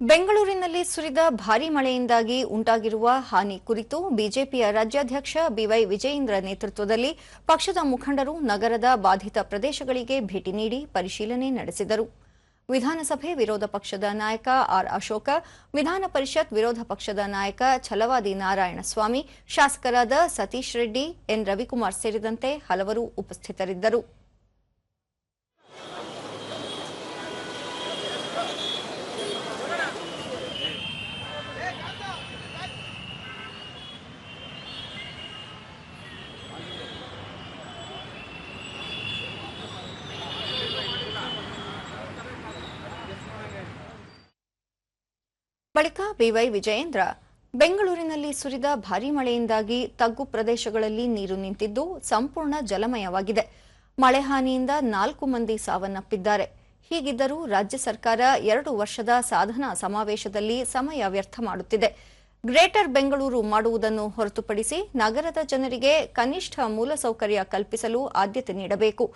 ಬೆಂಗಳೂರಿನಲ್ಲಿ ಸುರಿದ ಭಾರೀ ಮಳೆಯಿಂದಾಗಿ ಉಂಟಾಗಿರುವ ಹಾನಿ ಕುರಿತು ಬಿಜೆಪಿಯ ರಾಜ್ಯಾಧ್ಯಕ್ಷ ಬಿವೈ ವಿಜಯೇಂದ್ರ ನೇತೃತ್ವದಲ್ಲಿ ಪಕ್ಷದ ಮುಖಂಡರು ನಗರದ ಬಾಧಿತ ಪ್ರದೇಶಗಳಿಗೆ ಭೇಟಿ ನೀಡಿ ಪರಿಶೀಲನೆ ನಡೆಸಿದರು. ವಿಧಾನಸಭೆ ವಿರೋಧ ಪಕ್ಷದ ನಾಯಕ ಆರ್ ಅಶೋಕ, ವಿಧಾನ ಪರಿಷತ್ ವಿರೋಧ ಪಕ್ಷದ ನಾಯಕ ಛಲವಾದಿ ನಾರಾಯಣಸ್ವಾಮಿ, ಶಾಸಕರಾದ ಸತೀಶ್ ರೆಡ್ಡಿ, ಎನ್ ರವಿಕುಮಾರ್ ಸೇರಿದಂತೆ ಹಲವರು ಉಪಸ್ಥಿತರಿದ್ದರು. ಬಳಿಕ ಬಿವೈ ವಿಜಯೇಂದ್ರ, ಬೆಂಗಳೂರಿನಲ್ಲಿ ಸುರಿದ ಭಾರೀ ಮಳೆಯಿಂದಾಗಿ ತಗ್ಗು ಪ್ರದೇಶಗಳಲ್ಲಿ ನೀರು ನಿಂತಿದ್ದು ಸಂಪೂರ್ಣ ಜಲಮಯವಾಗಿದೆ. ಮಳೆ ಹಾನಿಯಿಂದ 4 ಮಂದಿ ಸಾವನ್ನಪ್ಪಿದ್ದಾರೆ. ಹೀಗಿದ್ದರೂ ರಾಜ್ಯ ಸರ್ಕಾರ 2 ವರ್ಷದ ಸಾಧನಾ ಸಮಾವೇಶದಲ್ಲಿ ಸಮಯ ವ್ಯರ್ಥ ಮಾಡುತ್ತಿದೆ. ಗ್ರೇಟರ್ ಬೆಂಗಳೂರು ಮಾಡುವುದನ್ನು ಹೊರತುಪಡಿಸಿ ನಗರದ ಜನರಿಗೆ ಕನಿಷ್ಠ ಮೂಲಸೌಕರ್ಯ ಕಲ್ಪಿಸಲು ಆದ್ಯತೆ ನೀಡಬೇಕು.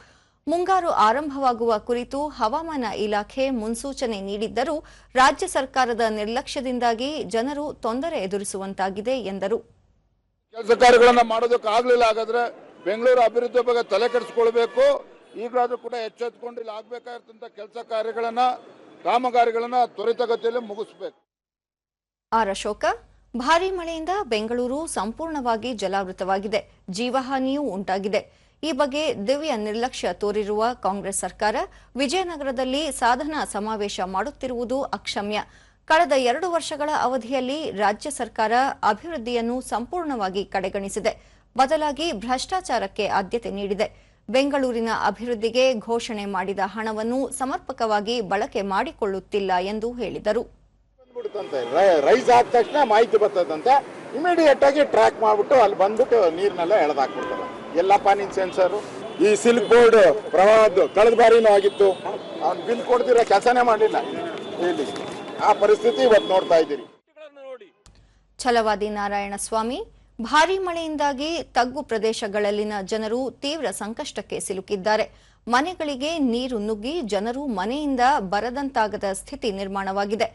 ಮುಂಗಾರು ಆರಂಭವಾಗುವ ಕುರಿತು ಹವಾಮಾನ ಇಲಾಖೆ ಮುನ್ಸೂಚನೆ ನೀಡಿದ್ದರೂ ರಾಜ್ಯ ಸರ್ಕಾರದ ನಿರ್ಲಕ್ಷ್ಯದಿಂದಾಗಿ ಜನರು ತೊಂದರೆ ಎದುರಿಸುವಂತಾಗಿದೆ ಎಂದರು. ಕೆಲಸ ಕಾರ್ಯಗಳನ್ನು ಮಾಡೋದಕ್ಕಾಗಲಿಲ್ಲ. ಹಾಗಾದ್ರೆ ಬೆಂಗಳೂರು ಅಭಿವೃದ್ಧಿ ಬಗ್ಗೆ ತಲೆ ಕೆಡಿಸಿಕೊಳ್ಬೇಕು. ಈಗಲಾದರೂ ಕೂಡ ಎಚ್ಚೆತ್ತುಕೊಂಡು ಇಲ್ಲಿ ಆಗಬೇಕಾಗಿರ್ತಂತ ಕೆಲಸ ಕಾರ್ಯಗಳನ್ನ ಕಾಮಗಾರಿಗಳನ್ನ ತ್ವರಿತಗತಿಯಲ್ಲಿ ಮುಗಿಸಬೇಕು. ಆರ್ ಅಶೋಕ, ಭಾರೀ ಮಳೆಯಿಂದ ಬೆಂಗಳೂರು ಸಂಪೂರ್ಣವಾಗಿ ಜಲಾವೃತವಾಗಿದೆ, ಜೀವಹಾನಿಯೂ ಉಂಟಾಗಿದೆ. ಈ ಬಗ್ಗೆ ದಿವ್ಯ ನಿರ್ಲಕ್ಷ್ಯ ತೋರಿರುವ ಕಾಂಗ್ರೆಸ್ ಸರ್ಕಾರ ವಿಜಯನಗರದಲ್ಲಿ ಸಾಧನಾ ಸಮಾವೇಶ ಮಾಡುತ್ತಿರುವುದು ಅಕ್ಷಮ್ಯ. ಕಳೆದ 2 ವರ್ಷಗಳ ಅವಧಿಯಲ್ಲಿ ರಾಜ್ಯ ಸರ್ಕಾರ ಅಭಿವೃದ್ಧಿಯನ್ನು ಸಂಪೂರ್ಣವಾಗಿ ಕಡೆಗಣಿಸಿದೆ. ಬದಲಾಗಿ ಭ್ರಷ್ಟಾಚಾರಕ್ಕೆ ಆದ್ಯತೆ ನೀಡಿದೆ. ಬೆಂಗಳೂರಿನ ಅಭಿವೃದ್ಧಿಗೆ ಘೋಷಣೆ ಮಾಡಿದ ಹಣವನ್ನು ಸಮರ್ಪಕವಾಗಿ ಬಳಕೆ ಮಾಡಿಕೊಳ್ಳುತ್ತಿಲ್ಲ ಎಂದು ಹೇಳಿದರು. ರೈಸ್ ಆದ ತಕ್ಷಣ ಮಾಹಿತಿ ಬರ್ತದಂತೆ, ಇಮಿಡಿಯೇಟ್ ಆಗಿ ಟ್ರ್ಯಾಕ್ ಮಾಡ್ಬಿಟ್ಟು ಅಲ್ಲಿ ಬಂದ್ಬಿಟ್ಟು ನೀರ್ನೆಲ್ಲ ಎಳೆದಾಕ್ಬಿಡ್ತಾರೆ. ಎಲ್ಲಪ್ಪ ನಿನ್ ಸೆನ್ಸರು? ಈ ಸಿಲ್ಕ್ ಬೋರ್ಡ್ ಪ್ರವಾಹದ್ದು ಕಳೆದ ಬಾರಿನೂ ಆಗಿತ್ತು. ಅವ್ನು ಬಿಲ್ ಕೊಡ್ದಿರೋ ಕೆಲಸನೇ ಮಾಡಲಿಲ್ಲ. ಇಲ್ಲಿ ಆ ಪರಿಸ್ಥಿತಿ ಇವತ್ತು ನೋಡ್ತಾ ಇದ್ದೀರಿ. ಛಲವಾದಿ ನಾರಾಯಣಸ್ವಾಮಿ, ಭಾರೀ ಮಳೆಯಿಂದಾಗಿ ತಗ್ಗು ಪ್ರದೇಶಗಳಲ್ಲಿನ ಜನರು ತೀವ್ರ ಸಂಕಷ್ಟಕ್ಕೆ ಸಿಲುಕಿದ್ದಾರೆ. ಮನೆಗಳಿಗೆ ನೀರು ನುಗ್ಗಿ ಜನರು ಮನೆಯಿಂದ ಬರದಂತಾಗದ ಸ್ಥಿತಿ ನಿರ್ಮಾಣವಾಗಿದೆ.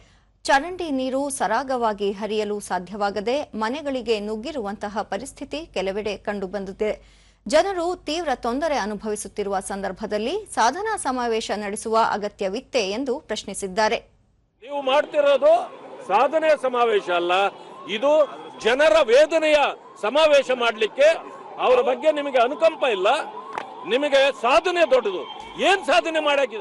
ಚರಂಡಿ ನೀರು ಸರಾಗವಾಗಿ ಹರಿಯಲು ಸಾಧ್ಯವಾಗದೆ ಮನೆಗಳಿಗೆ ನುಗ್ಗಿರುವಂತಹ ಪರಿಸ್ಥಿತಿ ಕೆಲವೆಡೆ ಕಂಡುಬಂದಿದೆ. ಜನರು ತೀವ್ರ ತೊಂದರೆ ಅನುಭವಿಸುತ್ತಿರುವ ಸಂದರ್ಭದಲ್ಲಿ ಸಾಧನಾ ಸಮಾವೇಶ ನಡೆಸುವ ಅಗತ್ಯವಿತ್ತೆ ಎಂದು ಪ್ರಶ್ನಿಸಿದ್ದಾರೆ. ನೀವು ಮಾಡ್ತಿರೋದು ಸಾಧನೆ ಸಮಾವೇಶ ಅಲ್ಲ, ಇದು ಜನರ ವೇದನೆಯ ಸಮಾವೇಶ ಮಾಡಲಿಕ್ಕೆ. ಅವರ ಬಗ್ಗೆ ನಿಮಗೆ ಅನುಕಂಪ ಇಲ್ಲ, ನಿಮಗೆ ಸಾಧನೆ ದೊಡ್ಡದು. ಏನ್ ಸಾಧನೆ ಮಾಡಾಕಿದೆ?